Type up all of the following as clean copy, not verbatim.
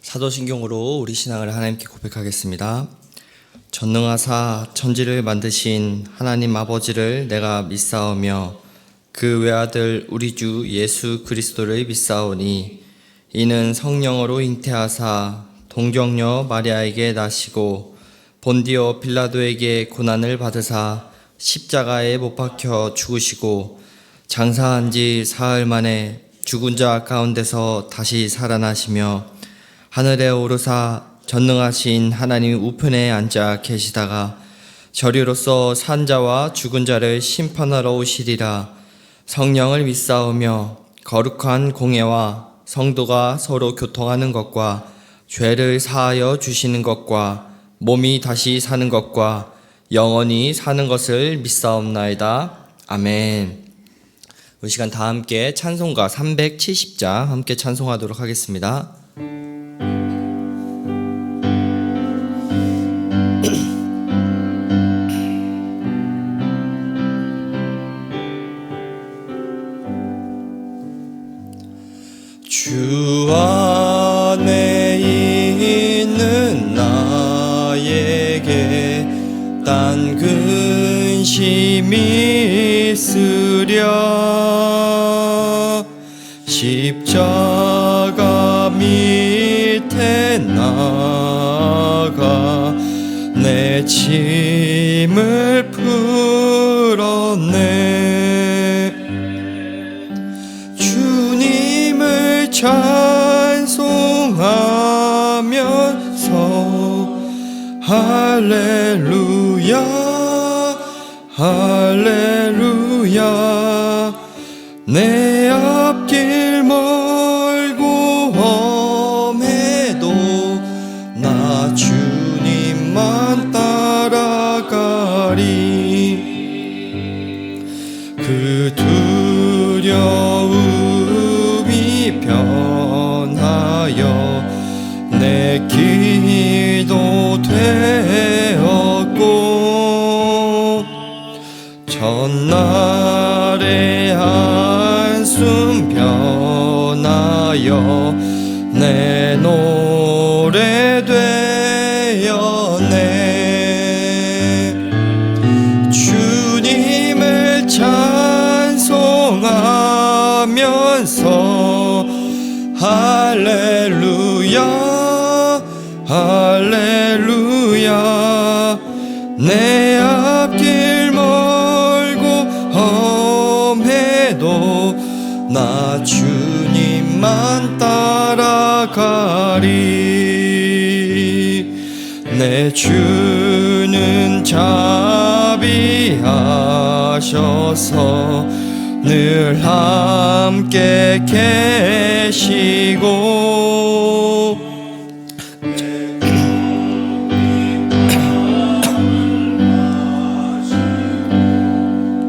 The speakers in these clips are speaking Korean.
사도신경으로 우리 신앙을 하나님께 고백하겠습니다. 전능하사 천지를 만드신 하나님 아버지를 내가 믿사오며 그 외아들 우리 주 예수 그리스도를 믿사오니 이는 성령으로 잉태하사 동정녀 마리아에게 나시고 본디오 빌라도에게 고난을 받으사 십자가에 못 박혀 죽으시고 장사한 지 사흘 만에 죽은 자 가운데서 다시 살아나시며 하늘에 오르사 전능하신 하나님 우편에 앉아 계시다가 저리로서 산 자와 죽은 자를 심판하러 오시리라. 성령을 믿사오며 거룩한 공예와 성도가 서로 교통하는 것과 죄를 사하여 주시는 것과 몸이 다시 사는 것과 영원히 사는 것을 믿사옵나이다. 아멘. 이 시간 다 함께 찬송가 370장 함께 찬송하도록 하겠습니다. 주 안에 있는 나에게 딴 근심이 있으랴. 십자가 밑에 나가 내 짐을 풀었네. 주님을 찬송하면서 할렐루야 할렐루야. 내 앞길 멀고 험해도 나 주님만 따라가리. 그 두려움이 변하여 내 기도 되었고 전날의 한숨 변하여 내 노래 되었네. 주님을 찬송하면서 할렐루야 할렐루야. 내 앞길 멀고 험해도 나 주님만 따라가리. 내 주는 자비하셔서 늘 함께 계시고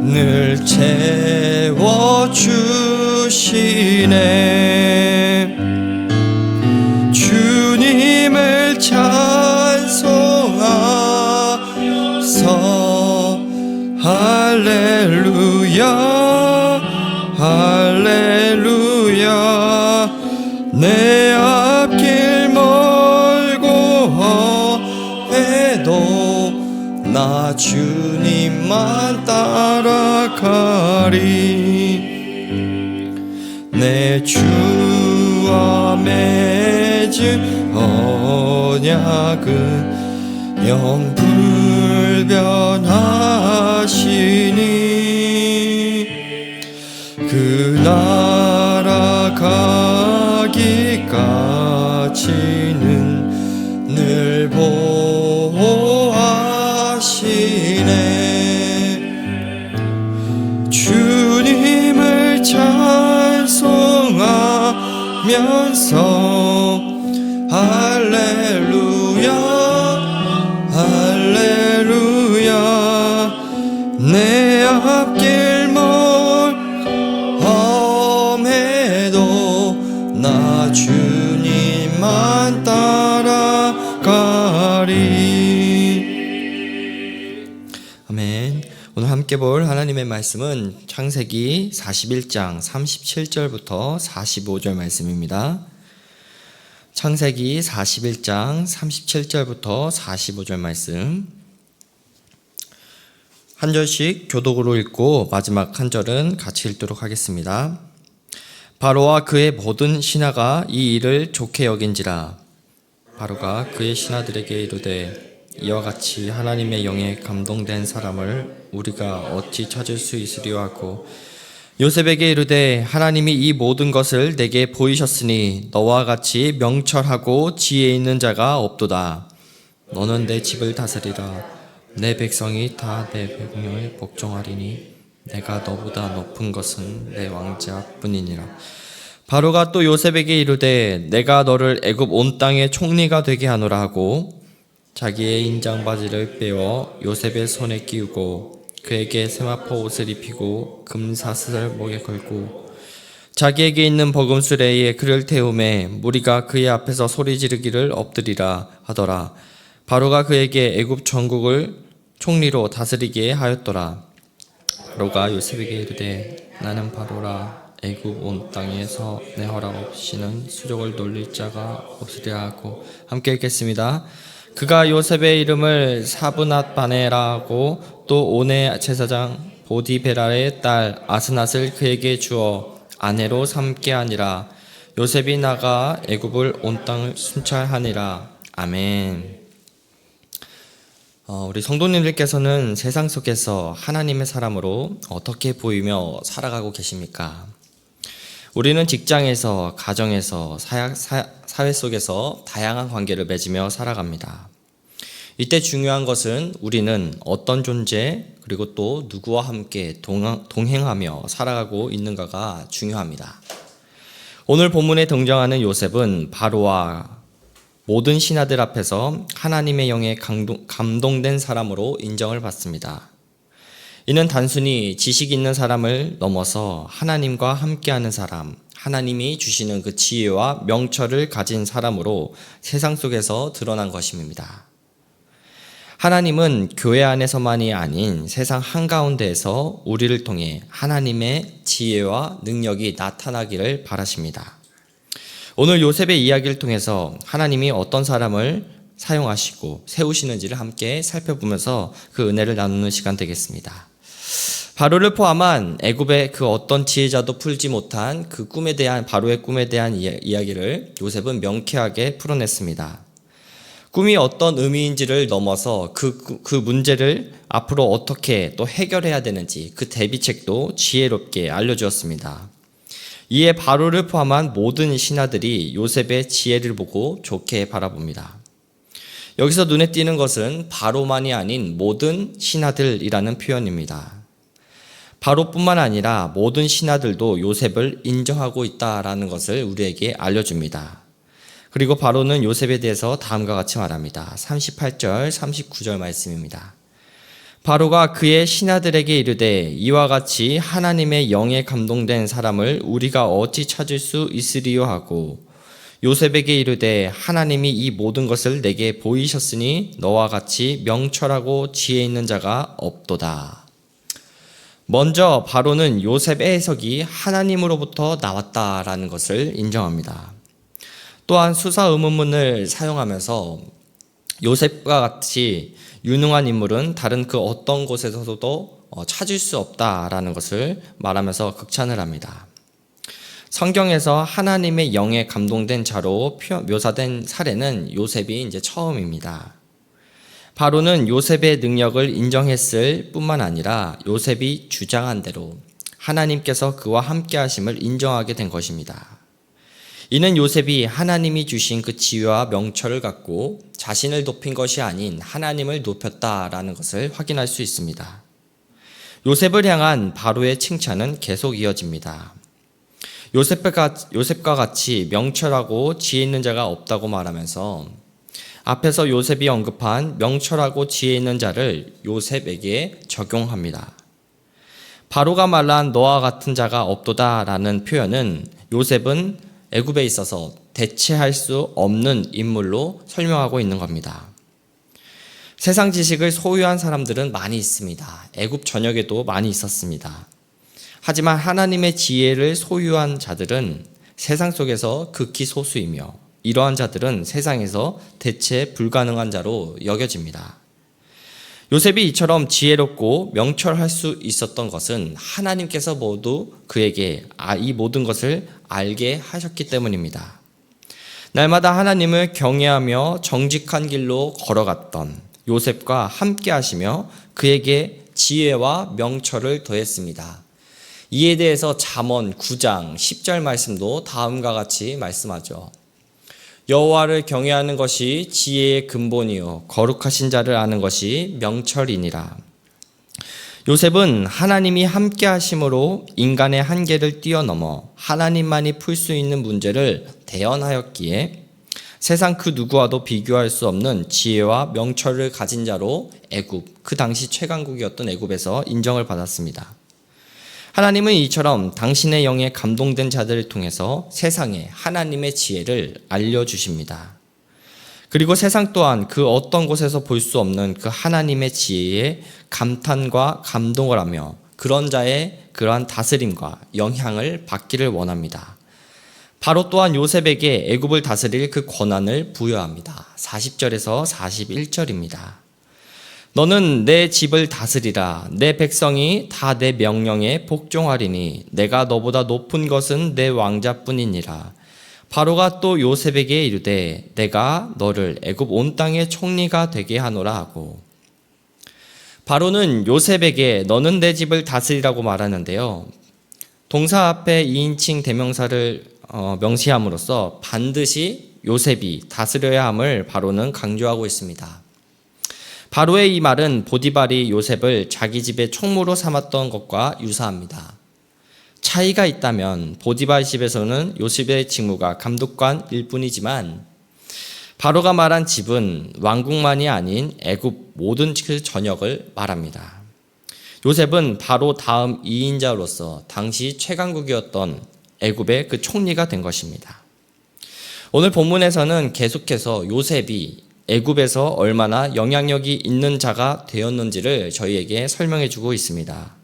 늘 채워주시네. 주님을 찬송하면서 할렐루야 할렐루야. 내 앞길 멀고 험해도 나 주님만 따라가리. 내 주와 맺은 언약은 영불변하시니 그 나라 가기까지는 늘 보호하시네. 주님을 찬송하면서 할렐루야 할렐루야. 내 앞길 험해도 나 주님만 따라가리. 아멘. 오늘 함께 볼 하나님의 말씀은 창세기 41장 37절부터 45절 말씀입니다. 창세기 41장 37절부터 45절 말씀 한 절씩 교독으로 읽고 마지막 한 절은 같이 읽도록 하겠습니다. 바로와 그의 모든 신하가 이 일을 좋게 여긴지라. 바로가 그의 신하들에게 이르되 이와 같이 하나님의 영에 감동된 사람을 우리가 어찌 찾을 수 있으리요 하고 요셉에게 이르되 하나님이 이 모든 것을 내게 보이셨으니 너와 같이 명철하고 지혜 있는 자가 없도다. 너는 내 집을 다스리라. 내 백성이 다 내 명령을 복종하리니 내가 너보다 높은 것은 내 왕자뿐이니라. 바로가 또 요셉에게 이르되 내가 너를 애굽 온 땅의 총리가 되게 하노라 하고 자기의 인장 바지를 빼어 요셉의 손에 끼우고 그에게 세마포 옷을 입히고 금사슬을 목에 걸고 자기에게 있는 버금수레에 그를 태우매 무리가 그의 앞에서 소리 지르기를 엎드리라 하더라. 바로가 그에게 애굽 전국을 총리로 다스리게 하였더라. 바로가 요셉에게 이르되 나는 바로라. 애굽 온 땅에서 내 허락 없이는 수족을 놀릴 자가 없으리라 하고 함께 읽겠습니다. 그가 요셉의 이름을 사브낫 바네라고 또 온의 제사장 보디베라의 딸 아스낫을 그에게 주어 아내로 삼게 하니라. 요셉이 나가 애굽을 온 땅을 순찰하니라. 아멘. 우리 성도님들께서는 세상 속에서 하나님의 사람으로 어떻게 보이며 살아가고 계십니까? 우리는 직장에서, 가정에서, 사회 속에서 다양한 관계를 맺으며 살아갑니다. 이때 중요한 것은 우리는 어떤 존재 그리고 또 누구와 함께 동행하며 살아가고 있는가가 중요합니다. 오늘 본문에 등장하는 요셉은 바로와 모든 신하들 앞에서 하나님의 영에 감동된 사람으로 인정을 받습니다. 이는 단순히 지식 있는 사람을 넘어서 하나님과 함께하는 사람, 하나님이 주시는 그 지혜와 명철을 가진 사람으로 세상 속에서 드러난 것입니다. 하나님은 교회 안에서만이 아닌 세상 한가운데에서 우리를 통해 하나님의 지혜와 능력이 나타나기를 바라십니다. 오늘 요셉의 이야기를 통해서 하나님이 어떤 사람을 사용하시고 세우시는지를 함께 살펴보면서 그 은혜를 나누는 시간 되겠습니다. 바로를 포함한 애굽의 그 어떤 지혜자도 풀지 못한 그 바로의 꿈에 대한 이야기를 요셉은 명쾌하게 풀어냈습니다. 꿈이 어떤 의미인지를 넘어서 그 문제를 앞으로 어떻게 또 해결해야 되는지 그 대비책도 지혜롭게 알려주었습니다. 이에 바로를 포함한 모든 신하들이 요셉의 지혜를 보고 좋게 바라봅니다. 여기서 눈에 띄는 것은 바로만이 아닌 모든 신하들이라는 표현입니다. 바로뿐만 아니라 모든 신하들도 요셉을 인정하고 있다라는 것을 우리에게 알려줍니다. 그리고 바로는 요셉에 대해서 다음과 같이 말합니다. 38절, 39절 말씀입니다. 바로가 그의 신하들에게 이르되 이와 같이 하나님의 영에 감동된 사람을 우리가 어찌 찾을 수 있으리요 하고 요셉에게 이르되 하나님이 이 모든 것을 내게 보이셨으니 너와 같이 명철하고 지혜 있는 자가 없도다. 먼저 바로는 요셉의 해석이 하나님으로부터 나왔다라는 것을 인정합니다. 또한 수사 의문문을 사용하면서 요셉과 같이 유능한 인물은 다른 그 어떤 곳에서도 찾을 수 없다라는 것을 말하면서 극찬을 합니다. 성경에서 하나님의 영에 감동된 자로 묘사된 사례는 요셉이 이제 처음입니다. 바로는 요셉의 능력을 인정했을 뿐만 아니라 요셉이 주장한 대로 하나님께서 그와 함께 하심을 인정하게 된 것입니다. 이는 요셉이 하나님이 주신 그 지혜와 명철을 갖고 자신을 높인 것이 아닌 하나님을 높였다라는 것을 확인할 수 있습니다. 요셉을 향한 바로의 칭찬은 계속 이어집니다. 요셉과 같이 명철하고 지혜 있는 자가 없다고 말하면서 앞에서 요셉이 언급한 명철하고 지혜 있는 자를 요셉에게 적용합니다. 바로가 말한 너와 같은 자가 없도다라는 표현은 요셉은 애굽에 있어서 대체할 수 없는 인물로 설명하고 있는 겁니다. 세상 지식을 소유한 사람들은 많이 있습니다. 애굽 전역에도 많이 있었습니다. 하지만 하나님의 지혜를 소유한 자들은 세상 속에서 극히 소수이며 이러한 자들은 세상에서 대체 불가능한 자로 여겨집니다. 요셉이 이처럼 지혜롭고 명철할 수 있었던 것은 하나님께서 모두 그에게 이 모든 것을 알게 하셨기 때문입니다. 날마다 하나님을 경외하며 정직한 길로 걸어갔던 요셉과 함께 하시며 그에게 지혜와 명철을 더했습니다. 이에 대해서 잠언 9장 10절 말씀도 다음과 같이 말씀하죠. 여호와를 경외하는 것이 지혜의 근본이요 거룩하신 자를 아는 것이 명철이니라. 요셉은 하나님이 함께 하심으로 인간의 한계를 뛰어넘어 하나님만이 풀 수 있는 문제를 대언하였기에 세상 그 누구와도 비교할 수 없는 지혜와 명철을 가진 자로 애굽, 그 당시 최강국이었던 애굽에서 인정을 받았습니다. 하나님은 이처럼 당신의 영에 감동된 자들을 통해서 세상에 하나님의 지혜를 알려주십니다. 그리고 세상 또한 그 어떤 곳에서 볼 수 없는 그 하나님의 지혜에 감탄과 감동을 하며 그런 자의 그러한 다스림과 영향을 받기를 원합니다. 바로 또한 요셉에게 애굽을 다스릴 그 권한을 부여합니다. 40절에서 41절입니다. 너는 내 집을 다스리라. 내 백성이 다 내 명령에 복종하리니 내가 너보다 높은 것은 내 왕자뿐이니라. 바로가 또 요셉에게 이르되 내가 너를 애굽 온 땅의 총리가 되게 하노라 하고, 바로는 요셉에게 너는 내 집을 다스리라고 말하는데요. 동사 앞에 2인칭 대명사를 명시함으로써 반드시 요셉이 다스려야 함을 바로는 강조하고 있습니다. 바로의 이 말은 보디발이 요셉을 자기 집의 총무로 삼았던 것과 유사합니다. 차이가 있다면 보디발 집에서는 요셉의 직무가 감독관일 뿐이지만 바로가 말한 집은 왕국만이 아닌 애굽 모든 그 전역을 말합니다. 요셉은 바로 다음 2인자로서 당시 최강국이었던 애굽의 그 총리가 된 것입니다. 오늘 본문에서는 계속해서 요셉이 애굽에서 얼마나 영향력이 있는 자가 되었는지를 저희에게 설명해 주고 있습니다.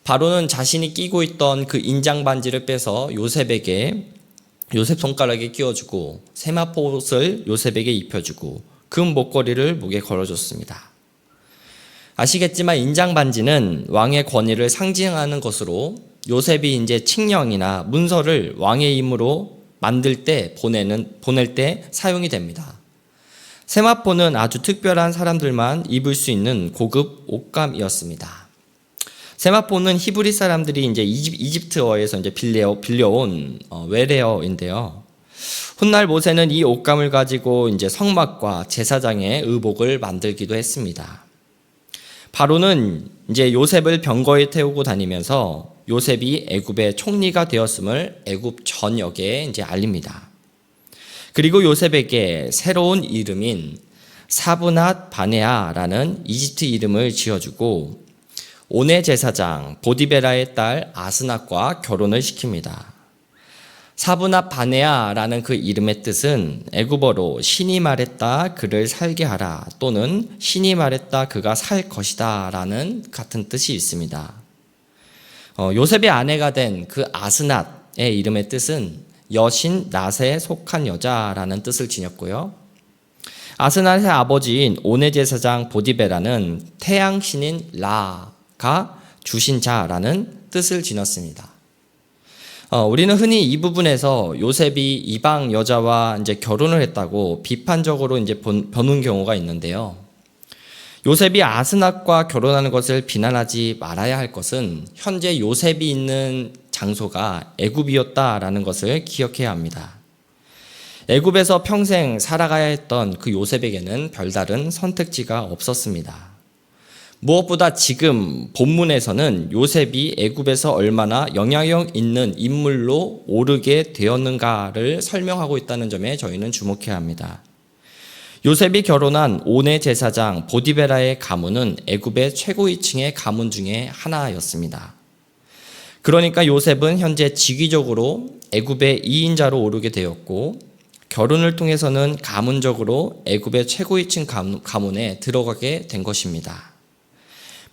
바로는 자신이 끼고 있던 그 인장 반지를 빼서 요셉 손가락에 끼워주고 세마포옷을 요셉에게 입혀주고 금 목걸이를 목에 걸어줬습니다. 아시겠지만 인장 반지는 왕의 권위를 상징하는 것으로 요셉이 이제 칙령이나 문서를 왕의 임으로 만들 때 보낼 때 사용이 됩니다. 세마포는 아주 특별한 사람들만 입을 수 있는 고급 옷감이었습니다. 세마포는 히브리 사람들이 이제 이집트어에서 이제 빌려온 외래어인데요. 훗날 모세는 이 옷감을 가지고 이제 성막과 제사장의 의복을 만들기도 했습니다. 바로는 이제 요셉을 병거에 태우고 다니면서 요셉이 애굽의 총리가 되었음을 애굽 전역에 이제 알립니다. 그리고 요셉에게 새로운 이름인 사브낫 바네아라는 이집트 이름을 지어주고 온의 제사장 보디베라의 딸 아스낫과 결혼을 시킵니다. 사브낫 바네아라는 그 이름의 뜻은 애굽어로 신이 말했다 그를 살게 하라 또는 신이 말했다 그가 살 것이다 라는 같은 뜻이 있습니다. 요셉의 아내가 된 그 아스낫의 이름의 뜻은 여신 낫에 속한 여자라는 뜻을 지녔고요. 아스낫의 아버지인 온의 제사장 보디베라는 태양신인 라가 주신 자라는 뜻을 지녔습니다. 우리는 흔히 이 부분에서 요셉이 이방 여자와 이제 결혼을 했다고 비판적으로 이제 보는 경우가 있는데요. 요셉이 아스낫과 결혼하는 것을 비난하지 말아야 할 것은 현재 요셉이 있는 장소가 애굽이었다라는 것을 기억해야 합니다. 애굽에서 평생 살아가야 했던 그 요셉에게는 별다른 선택지가 없었습니다. 무엇보다 지금 본문에서는 요셉이 애굽에서 얼마나 영향력 있는 인물로 오르게 되었는가를 설명하고 있다는 점에 저희는 주목해야 합니다. 요셉이 결혼한 온의 제사장 보디베라의 가문은 애굽의 최고위층의 가문 중에 하나였습니다. 그러니까 요셉은 현재 직위적으로 애굽의 2인자로 오르게 되었고 결혼을 통해서는 가문적으로 애굽의 최고위층 가문에 들어가게 된 것입니다.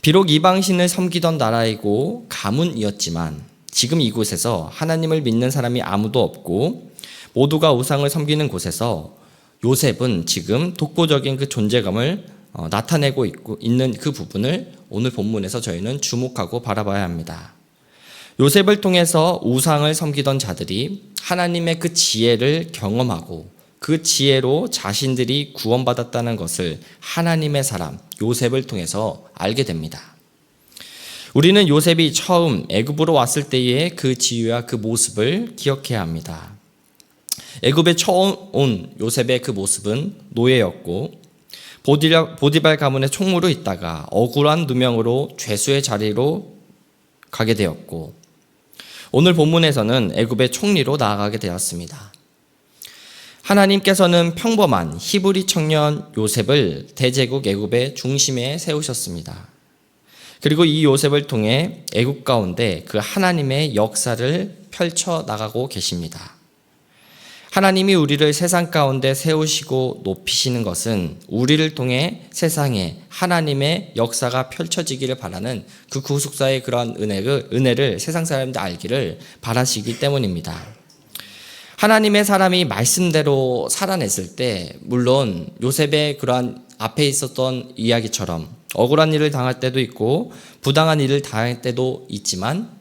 비록 이방신을 섬기던 나라이고 가문이었지만 지금 이곳에서 하나님을 믿는 사람이 아무도 없고 모두가 우상을 섬기는 곳에서 요셉은 지금 독보적인 그 존재감을 나타내고 있는 그 부분을 오늘 본문에서 저희는 주목하고 바라봐야 합니다. 요셉을 통해서 우상을 섬기던 자들이 하나님의 그 지혜를 경험하고 그 지혜로 자신들이 구원받았다는 것을 하나님의 사람 요셉을 통해서 알게 됩니다. 우리는 요셉이 처음 애굽으로 왔을 때의 그 지혜와 그 모습을 기억해야 합니다. 애굽에 처음 온 요셉의 그 모습은 노예였고 보디발 가문의 총무로 있다가 억울한 누명으로 죄수의 자리로 가게 되었고 오늘 본문에서는 애굽의 총리로 나아가게 되었습니다. 하나님께서는 평범한 히브리 청년 요셉을 대제국 애굽의 중심에 세우셨습니다. 그리고 이 요셉을 통해 애굽 가운데 그 하나님의 역사를 펼쳐 나가고 계십니다. 하나님이 우리를 세상 가운데 세우시고 높이시는 것은 우리를 통해 세상에 하나님의 역사가 펼쳐지기를 바라는 그 구속사의 그러한 은혜를 세상 사람들 알기를 바라시기 때문입니다. 하나님의 사람이 말씀대로 살아냈을 때 물론 요셉의 그러한 앞에 있었던 이야기처럼 억울한 일을 당할 때도 있고 부당한 일을 당할 때도 있지만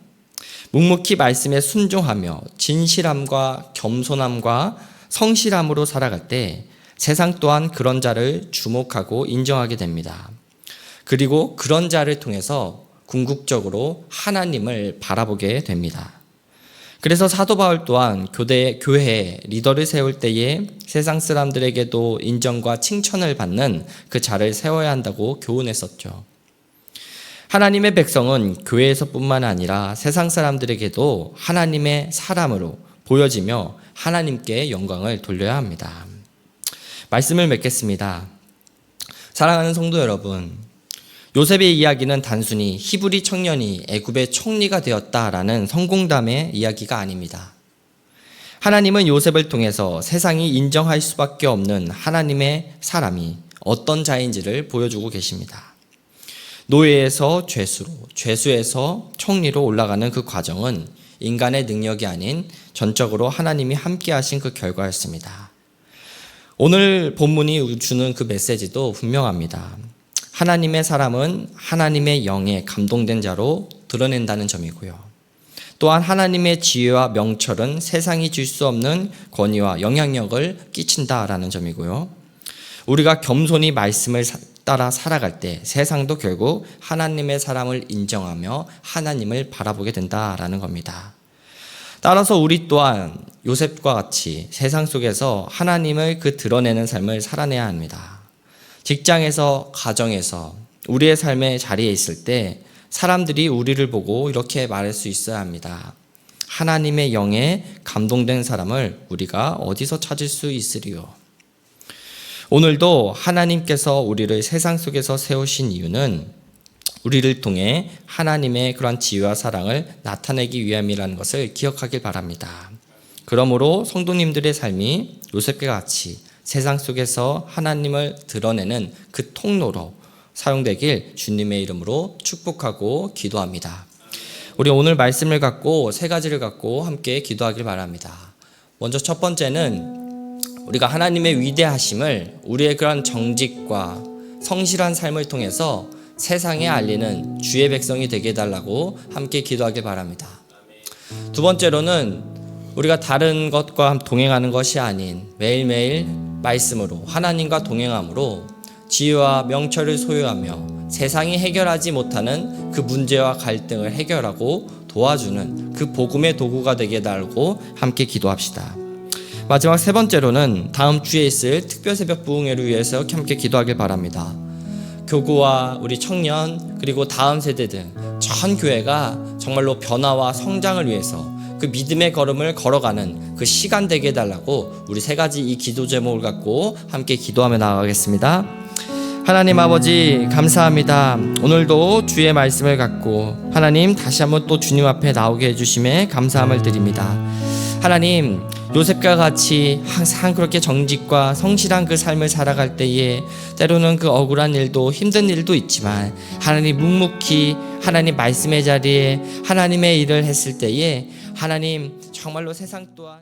묵묵히 말씀에 순종하며 진실함과 겸손함과 성실함으로 살아갈 때 세상 또한 그런 자를 주목하고 인정하게 됩니다. 그리고 그런 자를 통해서 궁극적으로 하나님을 바라보게 됩니다. 그래서 사도 바울 또한 교회에 리더를 세울 때에 세상 사람들에게도 인정과 칭찬을 받는 그 자를 세워야 한다고 교훈했었죠. 하나님의 백성은 교회에서뿐만 아니라 세상 사람들에게도 하나님의 사람으로 보여지며 하나님께 영광을 돌려야 합니다. 말씀을 맺겠습니다. 사랑하는 성도 여러분, 요셉의 이야기는 단순히 히브리 청년이 애굽의 총리가 되었다라는 성공담의 이야기가 아닙니다. 하나님은 요셉을 통해서 세상이 인정할 수밖에 없는 하나님의 사람이 어떤 자인지를 보여주고 계십니다. 노예에서 죄수로, 죄수에서 총리로 올라가는 그 과정은 인간의 능력이 아닌 전적으로 하나님이 함께 하신 그 결과였습니다. 오늘 본문이 주는 그 메시지도 분명합니다. 하나님의 사람은 하나님의 영에 감동된 자로 드러낸다는 점이고요. 또한 하나님의 지혜와 명철은 세상이 줄 수 없는 권위와 영향력을 끼친다라는 점이고요. 우리가 겸손히 말씀을 따라 살아갈 때 세상도 결국 하나님의 사람을 인정하며 하나님을 바라보게 된다라는 겁니다. 따라서 우리 또한 요셉과 같이 세상 속에서 하나님을 드러내는 삶을 살아내야 합니다. 직장에서, 가정에서, 우리의 삶의 자리에 있을 때 사람들이 우리를 보고 이렇게 말할 수 있어야 합니다. 하나님의 영에 감동된 사람을 우리가 어디서 찾을 수 있으리요? 오늘도 하나님께서 우리를 세상 속에서 세우신 이유는 우리를 통해 하나님의 그러한 지혜와 사랑을 나타내기 위함이라는 것을 기억하길 바랍니다. 그러므로 성도님들의 삶이 요셉과 같이 세상 속에서 하나님을 드러내는 그 통로로 사용되길 주님의 이름으로 축복하고 기도합니다. 우리 오늘 말씀을 갖고 세 가지를 갖고 함께 기도하길 바랍니다. 먼저 첫 번째는 우리가 하나님의 위대하심을 우리의 그런 정직과 성실한 삶을 통해서 세상에 알리는 주의 백성이 되게 해달라고 함께 기도하길 바랍니다. 두 번째로는 우리가 다른 것과 동행하는 것이 아닌 매일매일 말씀으로 하나님과 동행함으로 지혜와 명철을 소유하며 세상이 해결하지 못하는 그 문제와 갈등을 해결하고 도와주는 그 복음의 도구가 되게 해달라고 함께 기도합시다. 마지막 세 번째로는 다음 주에 있을 특별 새벽 부흥회를 위해서 함께 기도하길 바랍니다. 교구와 우리 청년 그리고 다음 세대 등 전 교회가 정말로 변화와 성장을 위해서 그 믿음의 걸음을 걸어가는 그 시간 되게 해달라고 우리 세 가지 이 기도 제목을 갖고 함께 기도하며 나아가겠습니다. 하나님 아버지 감사합니다. 오늘도 주의 말씀을 갖고 하나님 다시 한번 또 주님 앞에 나오게 해주심에 감사함을 드립니다. 하나님 요셉과 같이 항상 그렇게 정직과 성실한 그 삶을 살아갈 때에 때로는 그 억울한 일도 힘든 일도 있지만 하나님 묵묵히 하나님 말씀의 자리에 하나님의 일을 했을 때에 하나님 정말로 세상 또한